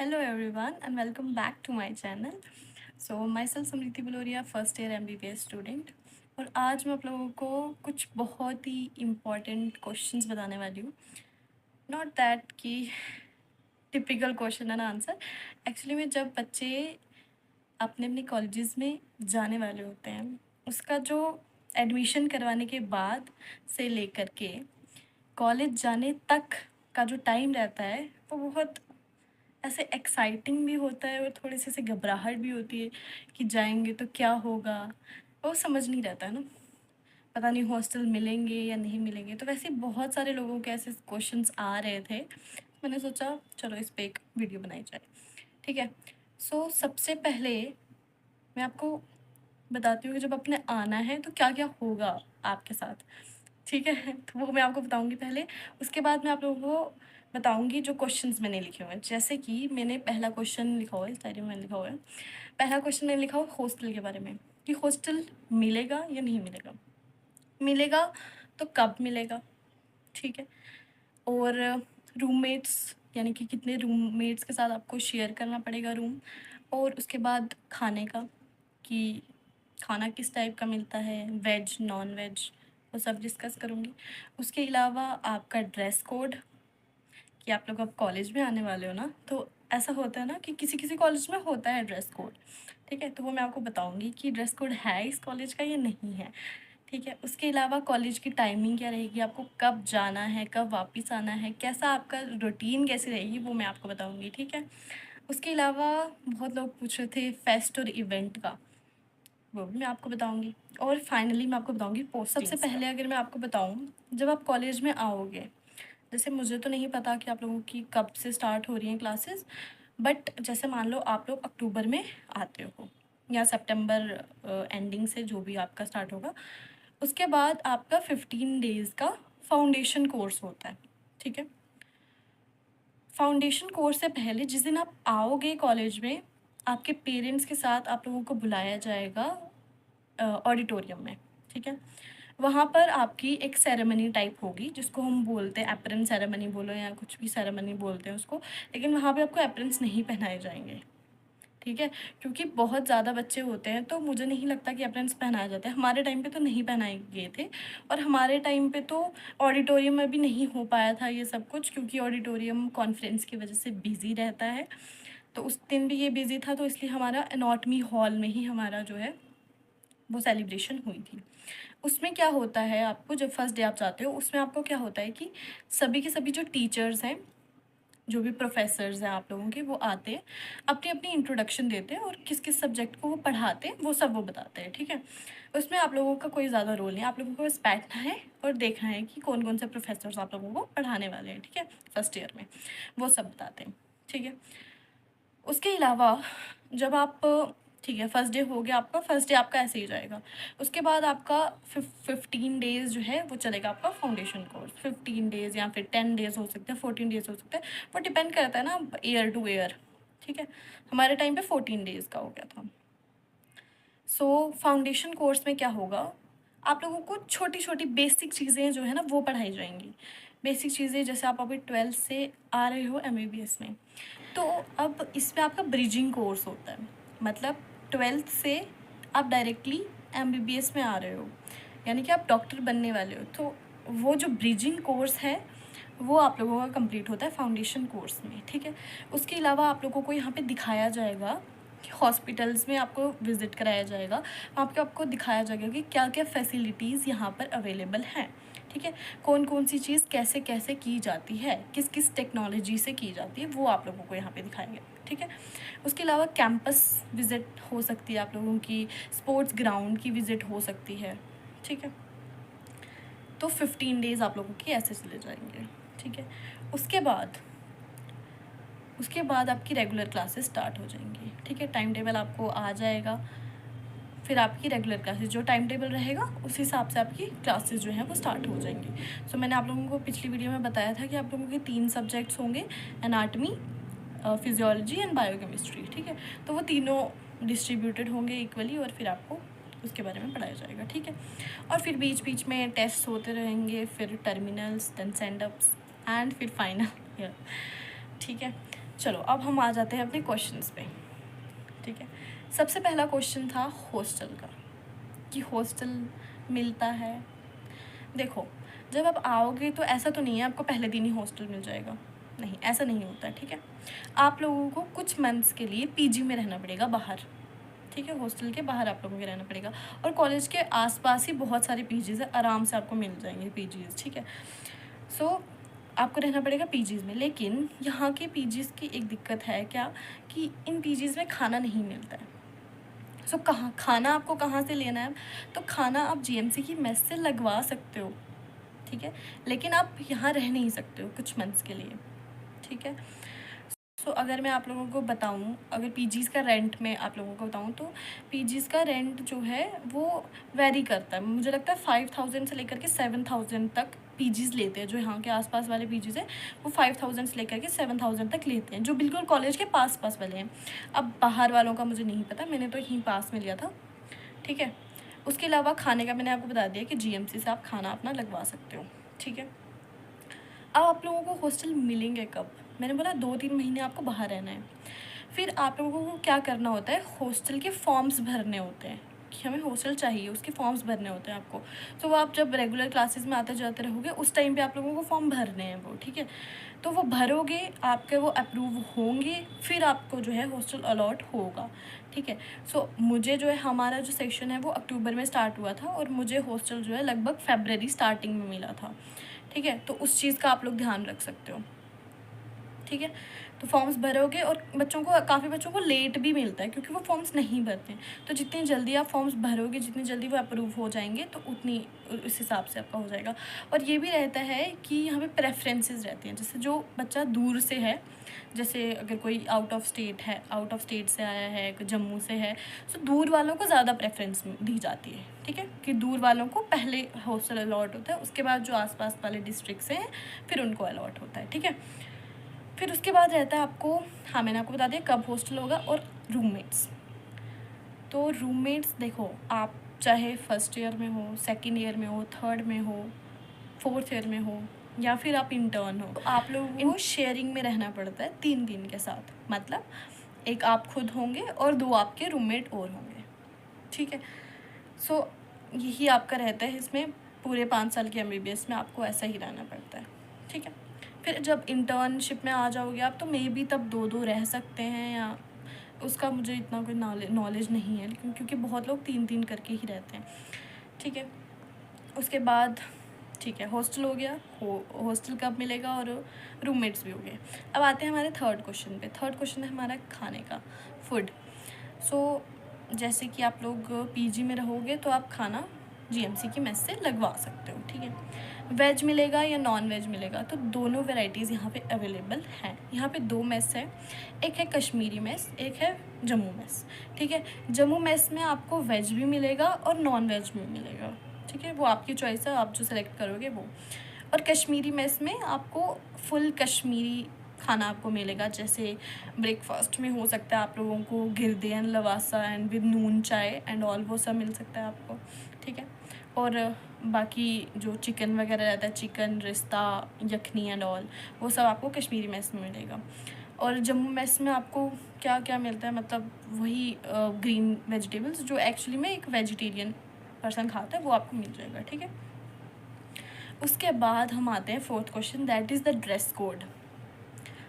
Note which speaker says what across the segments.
Speaker 1: Hello everyone and welcome back to my channel. So myself Smriti Baloria first year MBBS student और आज मैं आप लोगों को कुछ बहुत ही इम्पॉर्टेंट क्वेश्चंस बताने वाली हूँ. नॉट दैट कि typical question and answer. Actually में जब बच्चे अपने अपने कॉलेजेस में जाने वाले होते हैं उसका जो एडमिशन करवाने के बाद से लेकर के कॉलेज जाने तक का जो टाइम रहता है वो बहुत ऐसे एक्साइटिंग भी होता है और थोड़ी सी ऐसे घबराहट भी होती है कि जाएंगे तो क्या होगा. वो समझ नहीं रहता है ना, पता नहीं हॉस्टल मिलेंगे या नहीं मिलेंगे. तो वैसे बहुत सारे लोगों के ऐसे क्वेश्चंस आ रहे थे, मैंने सोचा चलो इस पे एक वीडियो बनाई जाए. ठीक है. सबसे पहले मैं आपको बताती हूँ कि जब अपने आना है तो क्या क्या होगा आपके साथ. ठीक है. तो वो मैं आपको बताऊँगी पहले. उसके बाद मैं आप लोगों को बताऊँगी जो क्वेश्चंस मैंने लिखे हुए हैं. जैसे कि मैंने पहला क्वेश्चन लिखा हुआ है, इस डायरी में मैंने लिखा हुआ है. पहला क्वेश्चन मैंने लिखा हुआ हॉस्टल के बारे में कि हॉस्टल मिलेगा या नहीं मिलेगा. मिलेगा तो कब मिलेगा. ठीक है. और रूममेट्स यानी कि कितने रूममेट्स के साथ आपको शेयर करना पड़ेगा रूम. और उसके बाद खाने का कि खाना किस टाइप का मिलता है, वेज नॉन वेज, वो सब डिस्कस करूँगी. उसके अलावा आपका ड्रेस कोड कि आप लोग अब कॉलेज में आने वाले हो ना, तो ऐसा होता है ना कि किसी किसी कॉलेज में होता है ड्रेस कोड. ठीक है. तो वो मैं आपको बताऊँगी कि ड्रेस कोड है इस कॉलेज का या नहीं है. ठीक है. उसके अलावा कॉलेज की टाइमिंग क्या रहेगी, आपको कब जाना है, कब वापस आना है, कैसा आपका रूटीन कैसी रहेगी, वो मैं आपको बताऊँगी. ठीक है. उसके अलावा बहुत लोग पूछ रहे थे फेस्ट और इवेंट का, वो भी मैं आपको बताऊँगी. और फाइनली मैं आपको बताऊँगी पोस्टिंग्स सबसे पहले अगर मैं आपको बताऊँ, जब आप कॉलेज में आओगे, जैसे मुझे तो नहीं पता कि आप लोगों की कब से स्टार्ट हो रही हैं क्लासेस, बट जैसे मान लो आप लोग अक्टूबर में आते हो या सितंबर एंडिंग से जो भी आपका स्टार्ट होगा, उसके बाद आपका 15 डेज़ का फाउंडेशन कोर्स होता है. ठीक है. फाउंडेशन कोर्स से पहले जिस दिन आप आओगे कॉलेज में, आपके पेरेंट्स के साथ आप लोगों को बुलाया जाएगा ऑडिटोरियम में. ठीक है. वहाँ पर आपकी एक सेरेमनी टाइप होगी जिसको हम बोलते हैं एप्रन सेरेमनी बोलो या कुछ भी सेरेमनी बोलते हैं उसको. लेकिन वहाँ पे आपको एप्रन्स नहीं पहनाए जाएंगे. ठीक है. क्योंकि बहुत ज़्यादा बच्चे होते हैं तो मुझे नहीं लगता कि एप्रन्स पहनाए जाते हैं. हमारे टाइम पे तो नहीं पहनाए गए थे. और हमारे टाइम पे तो ऑडिटोरियम में भी नहीं हो पाया था ये सब कुछ, क्योंकि ऑडिटोरियम कॉन्फ्रेंस की वजह से बिज़ी रहता है. तो उस दिन भी ये बिज़ी था, तो इसलिए हमारा एनाटमी हॉल में ही हमारा जो है वो सेलिब्रेशन हुई थी. उसमें क्या होता है, आपको जब फर्स्ट डे आप जाते हो उसमें आपको क्या होता है कि सभी के सभी जो टीचर्स हैं, जो भी प्रोफेसर्स हैं आप लोगों के, वो आते हैं, अपनी अपनी इंट्रोडक्शन देते हैं और किस किस सब्जेक्ट को वो पढ़ाते हैं वो सब वो बताते हैं. ठीक है. उसमें आप लोगों का कोई ज़्यादा रोल नहीं, आप लोगों को बस बैठना है और देखना है कि कौन कौन से प्रोफेसर्स आप लोगों को पढ़ाने वाले हैं. ठीक है. फर्स्ट ईयर में वो सब बताते हैं. ठीक है. उसके अलावा जब आप, ठीक है, फर्स्ट डे हो गया आपका, फर्स्ट डे आपका ऐसे ही जाएगा. उसके बाद आपका 15 डेज़ जो है वो चलेगा आपका फाउंडेशन कोर्स. 15 डेज़ या फिर 10 डेज़ हो सकते हैं, 14 डेज़ हो सकते हैं, वो डिपेंड करता है ना ईयर टू ईयर. ठीक है. हमारे टाइम पे 14 डेज़ का हो गया था. फाउंडेशन कोर्स में क्या होगा, आप लोगों को छोटी छोटी बेसिक चीज़ें जो है ना वो पढ़ाई जाएंगी. बेसिक चीज़ें जैसे आप अभी 12th से आ रहे हो MBBS में, तो अब इसमें आपका ब्रिजिंग कोर्स होता है. मतलब 12th से आप डायरेक्टली MBBS में आ रहे हो, यानी कि आप डॉक्टर बनने वाले हो. तो वो जो ब्रिजिंग कोर्स है वो आप लोगों का कंप्लीट होता है फाउंडेशन कोर्स में. ठीक है. उसके अलावा आप लोगों को यहाँ पे दिखाया जाएगा कि हॉस्पिटल्स में आपको विज़िट कराया जाएगा, वहाँ पे आपको दिखाया जाएगा कि क्या क्या फैसिलिटीज़ यहाँ पर अवेलेबल हैं. ठीक है. कौन कौन सी चीज़ कैसे कैसे की जाती है, किस किस टेक्नोलॉजी से की जाती है, वो आप लोगों को यहाँ पे दिखाएंगे. ठीक है. उसके अलावा कैंपस विज़िट हो सकती है आप लोगों की, स्पोर्ट्स ग्राउंड की विज़िट हो सकती है. ठीक है. तो 15 डेज़ आप लोगों की ऐसे चले जाएंगे. ठीक है. उसके बाद आपकी रेगुलर क्लासेस स्टार्ट हो जाएंगी. ठीक है. टाइम टेबल आपको आ जाएगा, फिर आपकी रेगुलर क्लासेस जो टाइम टेबल रहेगा उस हिसाब से आपकी क्लासेस जो हैं वो स्टार्ट हो जाएंगी. मैंने आप लोगों को पिछली वीडियो में बताया था कि आप लोगों के 3 सब्जेक्ट्स होंगे, एनाटमी, फिजियोलॉजी एंड बायोकेमिस्ट्री. ठीक है. तो वो तीनों डिस्ट्रीब्यूटेड होंगे इक्वली और फिर आपको उसके बारे में पढ़ाया जाएगा. ठीक है. और फिर बीच बीच में टेस्ट होते रहेंगे, फिर terminals, then send ups and फिर फाइनल ईयर. ठीक है. चलो अब हम आ जाते हैं अपने क्वेश्चंस पे, ठीक है। सबसे पहला क्वेश्चन था हॉस्टल का, कि हॉस्टल मिलता है। देखो, जब आप आओगे तो ऐसा तो नहीं है आपको पहले दिन ही हॉस्टल मिल जाएगा, नहीं, ऐसा नहीं होता है, ठीक है। आप लोगों को कुछ मंथ्स के लिए पीजी में रहना पड़ेगा बाहर, ठीक है। हॉस्टल के बाहर आप लोगों को रहना पड़ेगा, और कॉलेज के आसपास ही बहुत सारे पीजीज़ है, आराम से आपको मिल जाएंगे पीजीज़, ठीक है। सो आपको रहना पड़ेगा पीजीज़ में, लेकिन यहाँ के पीजीज़ की एक दिक्कत है क्या, कि इन पीजीज़ में खाना नहीं मिलता है। सो कहाँ खाना आपको कहाँ से लेना है, तो खाना आप जीएमसी की मेस से लगवा सकते हो, ठीक है, लेकिन आप यहाँ रह नहीं सकते हो कुछ मंथ्स के लिए, ठीक है। सो अगर मैं आप लोगों को बताऊँ, अगर पीजीज़ का रेंट में आप लोगों को बताऊँ, तो पीजीज़ का रेंट जो है वो वेरी करता है। मुझे लगता है 5000 से लेकर के 7000 तक पीजीज़ लेते हैं। जो यहाँ के आसपास वाले पीजीज़ हैं वो 5000 से लेकर के 7000 तक लेते हैं, जो बिल्कुल कॉलेज के पास वाले हैं। अब बाहर वालों का मुझे नहीं पता, मैंने तो यहीं पास में लिया था, ठीक है। उसके अलावा खाने का मैंने आपको बता दिया कि जीएमसी से आप खाना अपना लगवा सकते हो, ठीक है। अब आप लोगों को हॉस्टल मिलेंगे कब, मैंने बोला 2-3 महीने आपको बाहर रहना है। फिर आप लोगों को क्या करना होता है, हॉस्टल के फॉर्म्स भरने होते हैं, कि हमें हॉस्टल चाहिए, उसके फॉर्म्स भरने होते हैं आपको। तो वो आप जब रेगुलर क्लासेस में आते जाते रहोगे उस टाइम पे आप लोगों को फॉर्म भरने हैं वो, ठीक है। तो वो भरोगे, आपके वो अप्रूव होंगे, फिर आपको जो है हॉस्टल अलॉट होगा, ठीक है। सो मुझे जो है, हमारा जो सेक्शन है वो अक्टूबर में स्टार्ट हुआ था, और मुझे हॉस्टल जो है लगभग फरवरी स्टार्टिंग में मिला था, ठीक है। तो उस चीज़ का आप लोग ध्यान रख सकते हो, ठीक है। तो फॉर्म्स भरोगे, और बच्चों को, काफ़ी बच्चों को लेट भी मिलता है क्योंकि वो फॉर्म्स नहीं भरते हैं। तो जितनी जल्दी आप फॉर्म्स भरोगे, जितनी जल्दी वो अप्रूव हो जाएंगे, तो उतनी उस हिसाब से आपका हो जाएगा। और ये भी रहता है कि यहाँ पे प्रेफरेंसेस रहती हैं, जैसे जो बच्चा दूर से है, जैसे अगर कोई आउट ऑफ स्टेट है, आउट ऑफ स्टेट से आया है, जम्मू से है, तो दूर वालों को ज़्यादा प्रेफरेंस दी जाती है, ठीक है, कि दूर वालों को पहले हॉस्टल अलॉट होता है, उसके बाद जो आसपास वाले डिस्ट्रिक्ट से हैं फिर उनको अलॉट होता है, ठीक है। फिर उसके बाद रहता है आपको, हाँ मैंने आपको बता दिया कब हॉस्टल होगा, और रूममेट्स। तो रूममेट्स देखो, आप चाहे फर्स्ट ईयर में हो, सेकेंड ईयर में हो, थर्ड में हो, फोर्थ ईयर में हो, या फिर आप इंटर्न हो, तो आप लोगों को शेयरिंग में रहना पड़ता है 3 दिन के साथ। मतलब एक आप खुद होंगे और 2 आपके रूममेट और होंगे, ठीक है। सो यही आपका रहता है इसमें, पूरे 5 साल के एमबीबीएस में आपको ऐसा ही रहना पड़ता है, ठीक है। फिर जब इंटर्नशिप में आ जाओगे आप, तो मे बी तब 2-2 रह सकते हैं, या उसका मुझे इतना कोई नॉलेज नहीं है, लेकिन क्योंकि बहुत लोग 3-3 करके ही रहते हैं, ठीक है। उसके बाद ठीक है, हॉस्टल हो गया, हॉस्टल कब मिलेगा, और रूममेट्स भी हो गए। अब आते हैं हमारे थर्ड क्वेश्चन पे। थर्ड क्वेश्चन है हमारा खाने का, फूड। सो जैसे कि आप लोग पीजी में रहोगे तो आप खाना जीएमसी की मेस से लगवा सकते हो, ठीक है। वेज मिलेगा या नॉन वेज मिलेगा, तो दोनों वेराइटीज़ यहाँ पे अवेलेबल हैं। यहाँ पे 2 मेस है, एक है कश्मीरी मेस, एक है जम्मू मेस, ठीक है। जम्मू मेस में आपको वेज भी मिलेगा और नॉन वेज भी मिलेगा, ठीक है, वो आपकी चॉइस है, आप जो सेलेक्ट करोगे वो। और कश्मीरी मेस में आपको फुल कश्मीरी खाना आपको मिलेगा, जैसे ब्रेकफास्ट में हो सकता है आप लोगों को गिरदे एंड लवासा एंड विद नून चाय एंड ऑल, वो सब मिल सकता है आपको, ठीक है। और बाकी जो चिकन वगैरह रहता है, चिकन रिश्ता, यखनी एंड ऑल, वो सब आपको कश्मीरी मेस में मिलेगा। और जम्मू मेस में आपको क्या क्या मिलता है, मतलब वही ग्रीन वेजिटेबल्स जो एक्चुअली में एक वेजिटेरियन पर्सन खाता है, वो आपको मिल जाएगा, ठीक है। उसके बाद हम आते हैं fourth question, that is the dress code.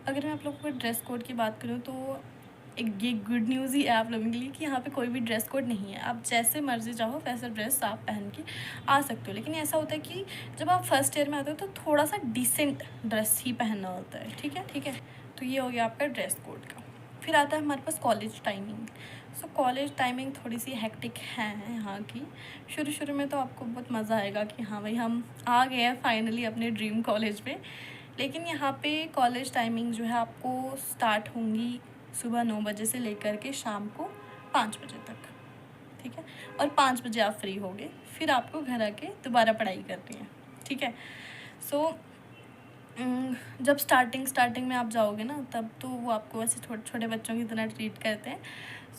Speaker 1: अगर मैं आप लोगों को ड्रेस कोड की बात करूँ, तो एक ये गुड न्यूज़ ही है आप लोगों के लिए कि यहाँ पे कोई भी ड्रेस कोड नहीं है। आप जैसे मर्जी चाहो वैसा ड्रेस आप पहन के आ सकते हो, लेकिन ऐसा होता है कि जब आप फर्स्ट ईयर में आते हो तो थोड़ा सा डिसेंट ड्रेस ही पहनना होता है, ठीक है, ठीक है। तो ये हो गया आपका ड्रेस कोड का। फिर आता है हमारे पास college timing. So college timing थोड़ी सी हेक्टिक है यहाँ की। शुरू शुरू में तो आपको बहुत मज़ा आएगा कि हाँ भाई हम आ गए हैं फाइनली अपने ड्रीम कॉलेज पे, लेकिन यहाँ पे कॉलेज टाइमिंग जो है आपको स्टार्ट होंगी सुबह 9 बजे से लेकर के शाम को 5 बजे तक, ठीक है। और 5 बजे आप फ्री होगे, फिर आपको घर आके दोबारा पढ़ाई करनी है, ठीक है। सो जब स्टार्टिंग में आप जाओगे ना, तब तो वो आपको ऐसे छोटे बच्चों की तरह ट्रीट करते हैं।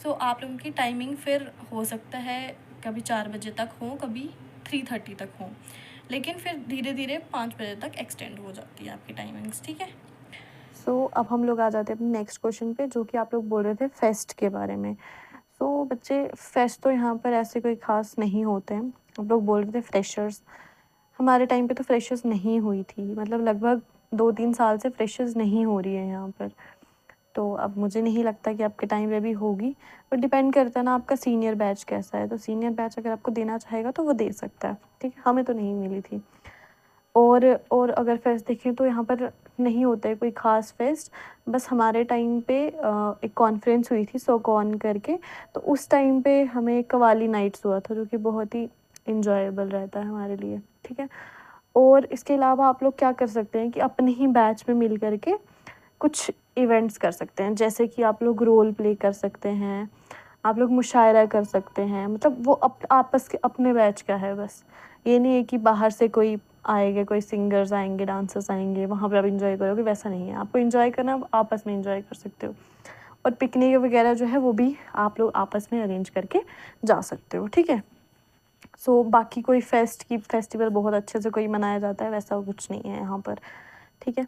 Speaker 1: सो आप लोगों की टाइमिंग फिर हो सकता है कभी 4 बजे तक हो, कभी 3:30 तक हो, लेकिन फिर धीरे धीरे 5 बजे तक एक्सटेंड हो जाती है आपकी टाइमिंग्स, ठीक है। अब हम लोग आ जाते हैं अपने नेक्स्ट क्वेश्चन पे, जो कि आप लोग बोल रहे थे फेस्ट के बारे में। बच्चे, फेस्ट तो यहाँ पर ऐसे कोई ख़ास नहीं होते हैं। आप लोग बोल रहे थे फ्रेशर्स, हमारे टाइम पे तो फ्रेशर्स नहीं हुई थी, मतलब लगभग 2-3 साल से फ्रेशर्स नहीं हो रही है यहाँ पर। तो अब मुझे नहीं लगता कि आपके टाइम पे भी होगी, पर डिपेंड करता है ना आपका सीनियर बैच कैसा है। तो सीनियर बैच अगर आपको देना चाहेगा तो वो दे सकता है, ठीक है? हमें तो नहीं मिली थी। और अगर फेस्ट देखें तो यहाँ पर नहीं होता है कोई ख़ास फेस्ट। बस हमारे टाइम पे एक कॉन्फ्रेंस हुई थी सोकॉन करके, तो उस टाइम पे हमें कव्वाली नाइट्स हुआ था, जो कि बहुत ही एन्जॉयबल रहता है हमारे लिए, ठीक है? और इसके अलावा आप लोग क्या कर सकते हैं कि अपने ही बैच में मिल कर के कुछ इवेंट्स कर सकते हैं, जैसे कि आप लोग रोल प्ले कर सकते हैं, आप लोग मुशायरा कर सकते हैं। मतलब वो आपस के अपने बैच का है बस। ये नहीं है कि बाहर से कोई आएगा, कोई सिंगर्स आएँगे, डांसर्स आएँगे, वहाँ पे आप एन्जॉय करोगे, वैसा नहीं है। आपको एन्जॉय करना है, आप आपस में एन्जॉय कर सकते हो। और पिकनिक वगैरह जो है वो भी आप लोग आपस में अरेंज करके जा सकते हो, ठीक है? बाकी कोई फेस्टिवल बहुत अच्छे से कोई मनाया जाता है, वैसा कुछ नहीं है यहाँ पर, ठीक है?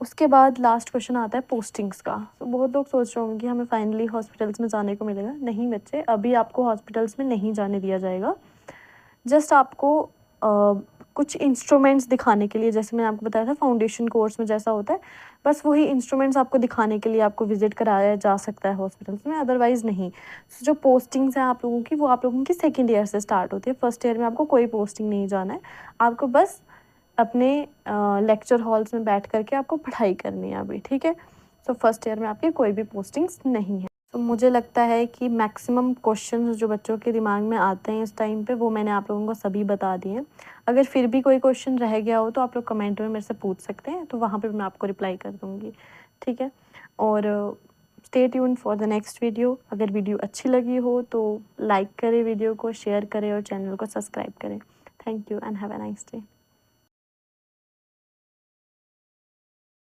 Speaker 1: उसके बाद लास्ट क्वेश्चन आता है पोस्टिंग्स का। तो बहुत लोग सोच रहे होंगे कि हमें फाइनली हॉस्पिटल्स में जाने को मिलेगा। नहीं बच्चे, अभी आपको हॉस्पिटल्स में नहीं जाने दिया जाएगा। जस्ट आपको कुछ इंस्ट्रूमेंट्स दिखाने के लिए, जैसे मैंने आपको बताया था फाउंडेशन कोर्स में जैसा होता है, बस वही इंस्ट्रूमेंट्स आपको दिखाने के लिए आपको विज़िट कराया जा सकता है हॉस्पिटल्स में, अदरवाइज़ नहीं। जो पोस्टिंग्स हैं आप लोगों की, वो आप लोगों की सेकंड ईयर से स्टार्ट होती है। फर्स्ट ईयर में आपको कोई पोस्टिंग नहीं जाना है। आपको बस अपने लेक्चर हॉल्स में बैठ कर के आपको पढ़ाई करनी है अभी, ठीक है? फर्स्ट ईयर में आपकी कोई भी पोस्टिंग्स नहीं है। तो मुझे लगता है कि मैक्सिमम क्वेश्चंस जो बच्चों के दिमाग में आते हैं इस टाइम पे, वो मैंने आप लोगों को सभी बता दिए हैं। अगर फिर भी कोई क्वेश्चन रह गया हो तो आप लोग कमेंट में मेरे से पूछ सकते हैं, तो वहाँ पे मैं आपको रिप्लाई कर दूँगी, ठीक है? और stay tuned for the next video. अगर वीडियो अच्छी लगी हो तो लाइक करें वीडियो को, शेयर करें और चैनल को सब्सक्राइब करें। Thank you and have a nice day.